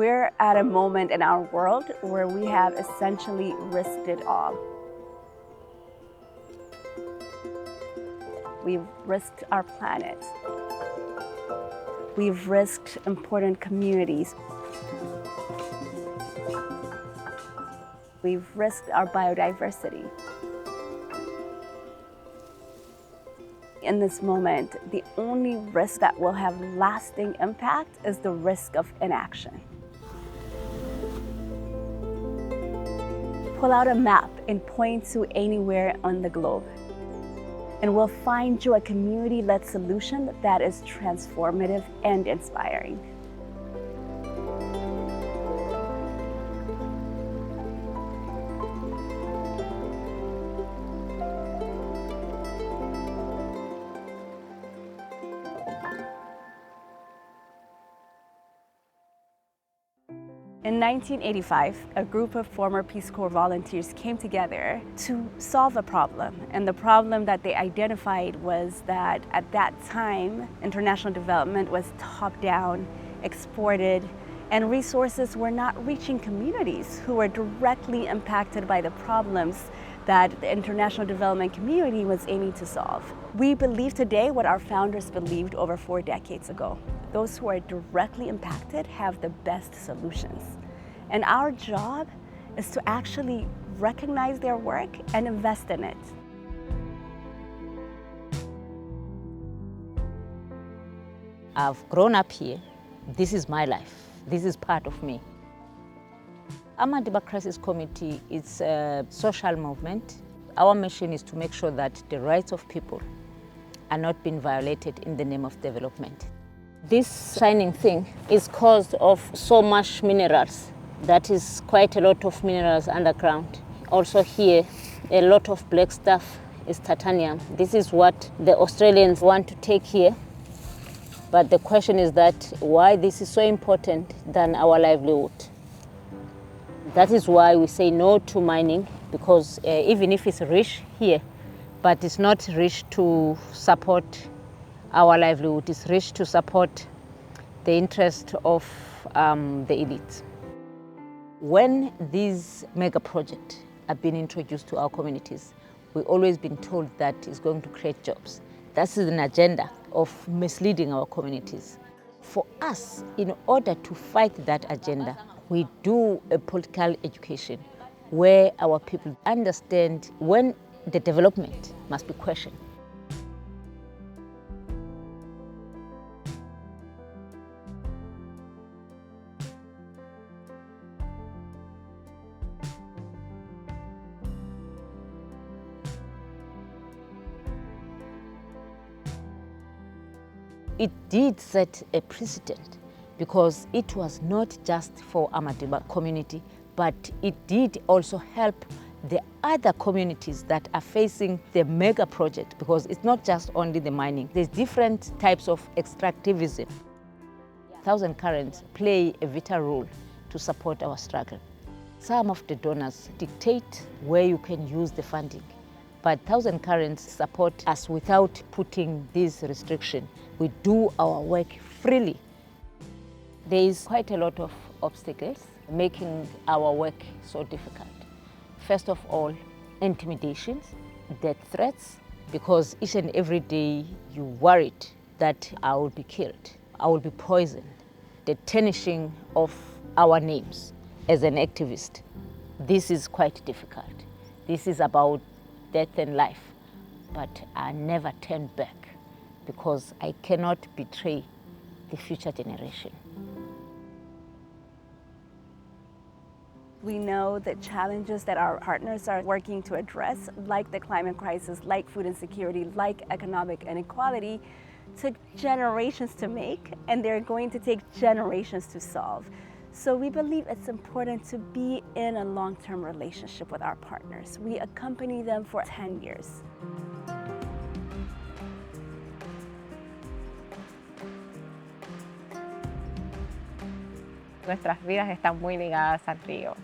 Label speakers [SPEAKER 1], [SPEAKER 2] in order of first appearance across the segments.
[SPEAKER 1] We're at a moment in our world where we have essentially risked it all. We've risked our planet. We've risked important communities. We've risked our biodiversity. In this moment, the only risk that will have lasting impact is the risk of inaction. Pull out a map and point to anywhere on the globe, and we'll find you a community-led solution that is transformative and inspiring. In 1985, a group of former Peace Corps volunteers came together to solve a problem. And the problem that they identified was that at that time, international development was top-down, exported, and resources were not reaching communities who were directly impacted by the problems that the international development community was aiming to solve. We believe today what our founders believed over 4 decades ago. Those who are directly impacted have the best solutions. And our job is to actually recognize their work and invest in it.
[SPEAKER 2] I've grown up here. This is my life. This is part of me. Amadiba Crisis Committee is a social movement. Our mission is to make sure that the rights of people are not being violated in the name of development. This shining thing is caused of so much minerals. That is quite a lot of minerals underground. Also here, a lot of black stuff is titanium. This is what the Australians want to take here. But the question is that why this is so important than our livelihood. That is why we say no to mining, because even if it's rich here, but it's not rich to support our livelihood, is rich to support the interest of the elite. When these mega projects are being introduced to our communities, we've always been told that it's going to create jobs. That's an agenda of misleading our communities. For us, in order to fight that agenda, we do a political education where our people understand when the development must be questioned. It did set a precedent because it was not just for Amadiba community, but it did also help the other communities that are facing the mega project, because it's not just only the mining. There's different types of extractivism. Thousand Currents play a vital role to support our struggle. Some of the donors dictate where you can use the funding, but Thousand Currents support us without putting these restrictions. We do our work freely. There is quite a lot of obstacles making our work so difficult. First of all, intimidations, death threats, because each and every day you're worried that I will be killed, I will be poisoned. The tarnishing of our names as an activist, this is quite difficult. This is about death and life, but I never turn back because I cannot betray the future generation.
[SPEAKER 1] We know the challenges that our partners are working to address, like the climate crisis, like food insecurity, like economic inequality, took generations to make, and they're going to take generations to solve. So we believe it's important to be in a long-term relationship with our partners. We accompany them for 10 years.
[SPEAKER 3] Nuestras vidas están muy ligadas al río.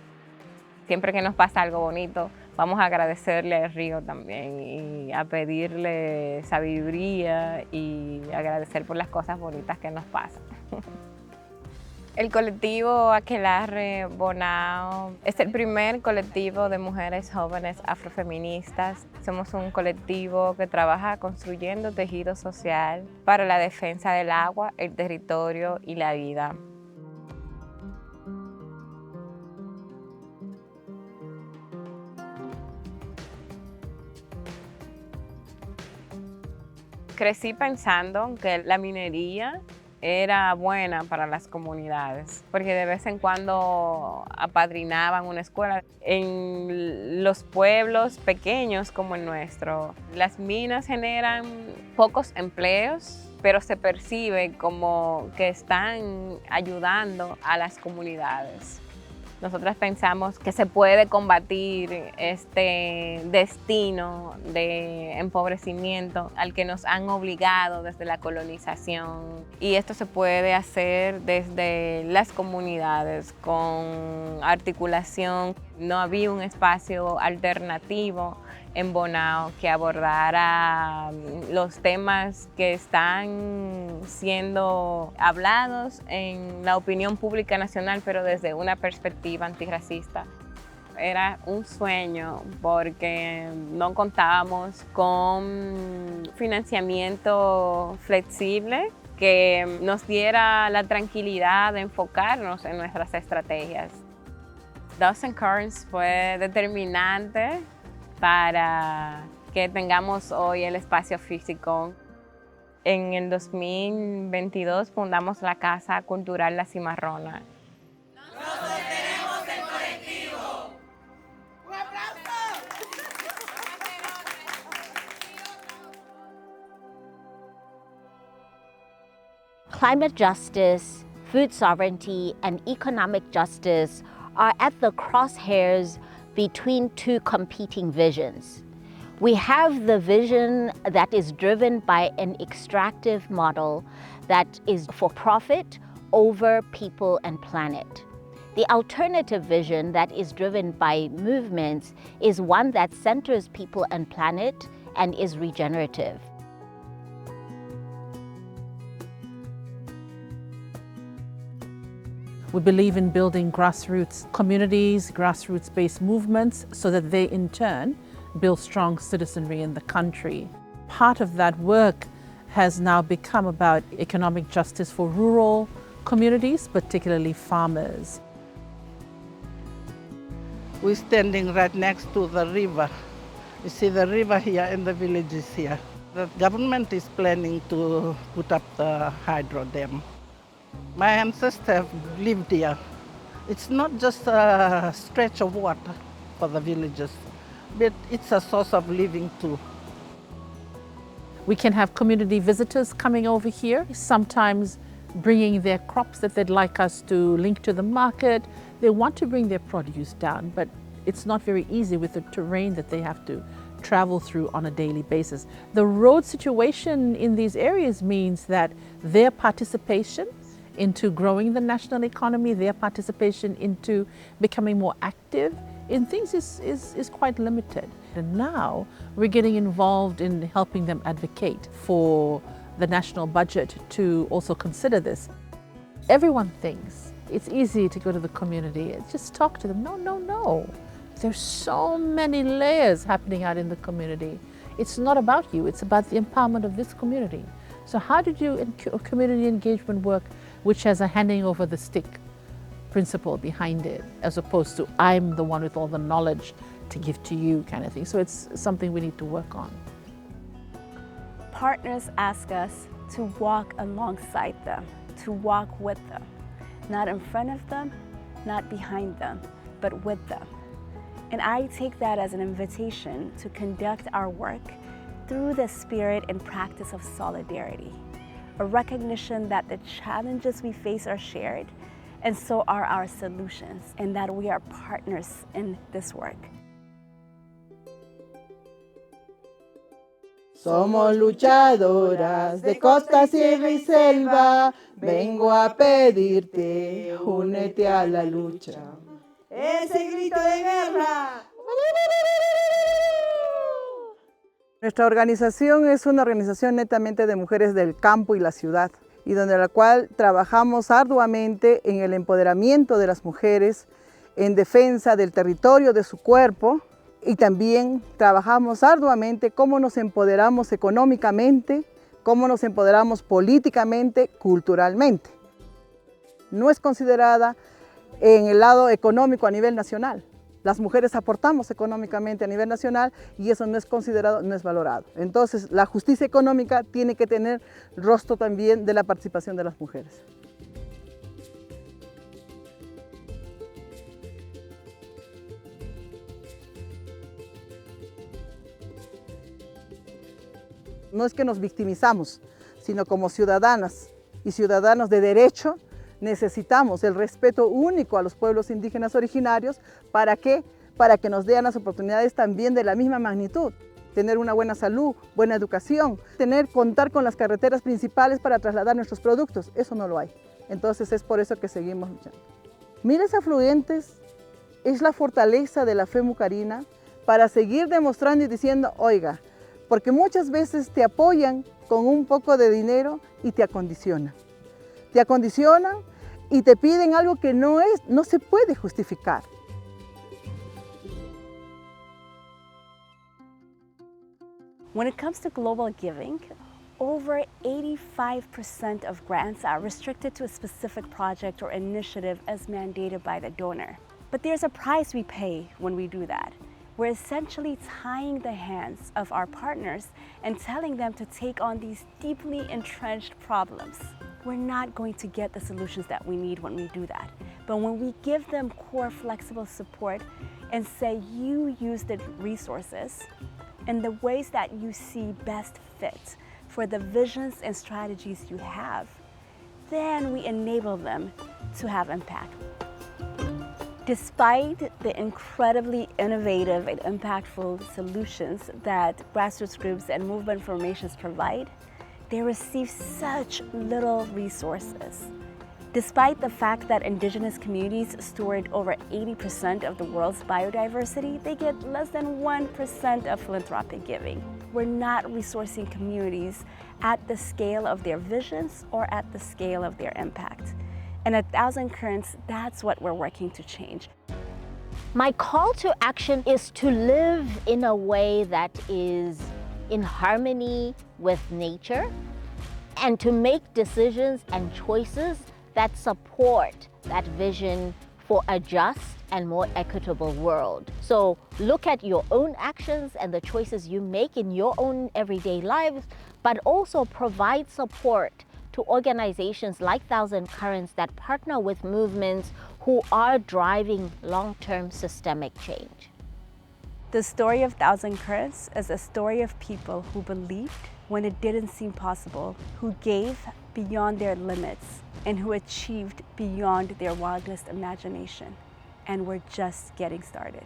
[SPEAKER 3] Siempre que nos pasa algo bonito, vamos a agradecerle al río también y a pedirle sabiduría y agradecer por las cosas bonitas que nos pasan. El colectivo Aquelarre Bonao es el primer colectivo de mujeres jóvenes afrofeministas. Somos un colectivo que trabaja construyendo tejido social para la defensa del agua, el territorio y la vida. Crecí pensando que la minería era buena para las comunidades, porque de vez en cuando apadrinaban una escuela. En los pueblos pequeños como el nuestro, las minas generan pocos empleos, pero se percibe como que están ayudando a las comunidades. Nosotras pensamos que se puede combatir este destino de empobrecimiento al que nos han obligado desde la colonización. Y esto se puede hacer desde las comunidades con articulación. No había un espacio alternativo en Bonao que abordara los temas que están siendo hablados en la opinión pública nacional, pero desde una perspectiva antirracista. Era un sueño porque no contábamos con financiamiento flexible que nos diera la tranquilidad de enfocarnos en nuestras estrategias. Dozen Currents fue determinante para que tengamos hoy el espacio físico. En el 2022 fundamos la Casa Cultural La Cimarrona.
[SPEAKER 4] ¡Nos sostenemos el colectivo! ¡Un aplauso!
[SPEAKER 5] Climate justice, food sovereignty, and economic justice are at the crosshairs between two competing visions. We have the vision that is driven by an extractive model that is for profit over people and planet. The alternative vision that is driven by movements is one that centers people and planet and is regenerative.
[SPEAKER 6] We believe in building grassroots communities, grassroots-based movements, so that they in turn build strong citizenry in the country. Part of that work has now become about economic justice for rural communities, particularly farmers.
[SPEAKER 7] We're standing right next to the river. You see the river here and the villages here. The government is planning to put up the hydro dam. My ancestors have lived here. It's not just a stretch of water for the villagers, but it's a source of living too.
[SPEAKER 6] We can have community visitors coming over here, sometimes bringing their crops that they'd like us to link to the market. They want to bring their produce down, but it's not very easy with the terrain that they have to travel through on a daily basis. The road situation in these areas means that their participation into growing the national economy, their participation into becoming more active in things is quite limited. And now we're getting involved in helping them advocate for the national budget to also consider this. Everyone thinks it's easy to go to the community, just talk to them. No, no, no. There's so many layers happening out in the community. It's not about you, it's about the empowerment of this community. So how did you community engagement work which has a handing over the stick principle behind it, as opposed to I'm the one with all the knowledge to give to you kind of thing. So it's something we need to work on.
[SPEAKER 1] Partners ask us to walk alongside them, to walk with them, not in front of them, not behind them, but with them. And I take that as an invitation to conduct our work through the spirit and practice of solidarity, a recognition that the challenges we face are shared, and so are our solutions, and that we are partners in this work.
[SPEAKER 8] Somos luchadoras de costa, sierra y selva, vengo a pedirte, únete a la lucha. Ese grito de guerra. Nuestra organización es una organización netamente de mujeres del campo y la ciudad. y donde la cual trabajamos arduamente en el empoderamiento de las mujeres, en defensa del territorio de su cuerpo, y también trabajamos arduamente cómo nos empoderamos económicamente, cómo nos empoderamos políticamente, culturalmente. No es considerada en el lado económico a nivel nacional. Las mujeres aportamos económicamente a nivel nacional y eso no es considerado, no es valorado. Entonces, la justicia económica tiene que tener rostro también de la participación de las mujeres. No es que nos victimizamos, sino como ciudadanas y ciudadanos de derecho, necesitamos el respeto único a los pueblos indígenas originarios. ¿Para qué? Para que nos den las oportunidades también de la misma magnitud. Tener una buena salud, buena educación, contar con las carreteras principales para trasladar nuestros productos. Eso no lo hay. Entonces es por eso que seguimos luchando. Miles Afluentes es la fortaleza de la fe mucarina para seguir demostrando y diciendo, oiga, porque muchas veces te apoyan con un poco de dinero y te acondicionan. Te acondicionan y te piden algo que no se puede justificar.
[SPEAKER 1] When it comes to global giving, over 85% of grants are restricted to a specific project or initiative as mandated by the donor. But there's a price we pay when we do that. We're essentially tying the hands of our partners and telling them to take on these deeply entrenched problems. We're not going to get the solutions that we need when we do that. But when we give them core flexible support and say, you use the resources in the ways that you see best fit for the visions and strategies you have, then we enable them to have impact. Despite the incredibly innovative and impactful solutions that grassroots groups and movement formations provide, they receive such little resources. Despite the fact that indigenous communities steward over 80% of the world's biodiversity, they get less than 1% of philanthropic giving. We're not resourcing communities at the scale of their visions or at the scale of their impact. And at 1,000 Currents, that's what we're working to change.
[SPEAKER 5] My call to action is to live in a way that is in harmony with nature and to make decisions and choices that support that vision for a just and more equitable world. So look at your own actions and the choices you make in your own everyday lives, but also provide support to organizations like 1,000 Currents that partner with movements who are driving long-term systemic change.
[SPEAKER 1] The story of 1,000 Currents is a story of people who believed when it didn't seem possible, who gave beyond their limits, and who achieved beyond their wildest imagination. And we're just getting started.